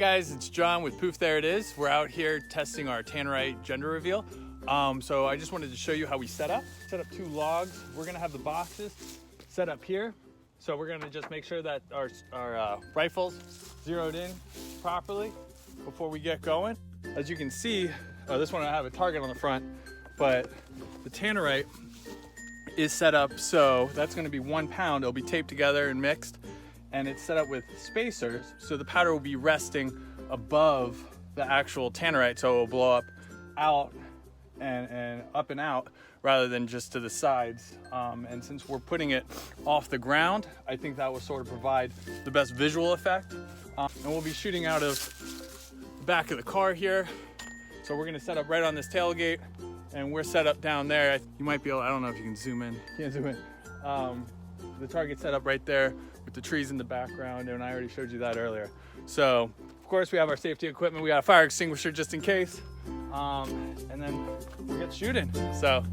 guys, it's John with Poof. There it is. We're out here testing our Tannerite gender reveal. So I just wanted to show you how we set up 2 logs. We're gonna have the boxes set up here. So we're gonna just make sure that our rifles zeroed in properly before we get going. As you can see, this one I have a target on the front, but the Tannerite is set up so that's gonna be 1 pound. It'll be taped together and mixed, and it's set up with spacers, so the powder will be resting above the actual Tannerite, so it will blow up out and up and out rather than just to the sides. And since we're putting it off the ground, I think that will sort of provide the best visual effect. And we'll be shooting out of the back of the car here. So we're gonna set up right on this tailgate, and we're set up down there. You might be able, I don't know if you can zoom in. Can't zoom in. The target's set up right there with the trees in the background, and I already showed you that earlier. So, of course, we have our safety equipment. We got a fire extinguisher just in case. And then we'll get shooting. So.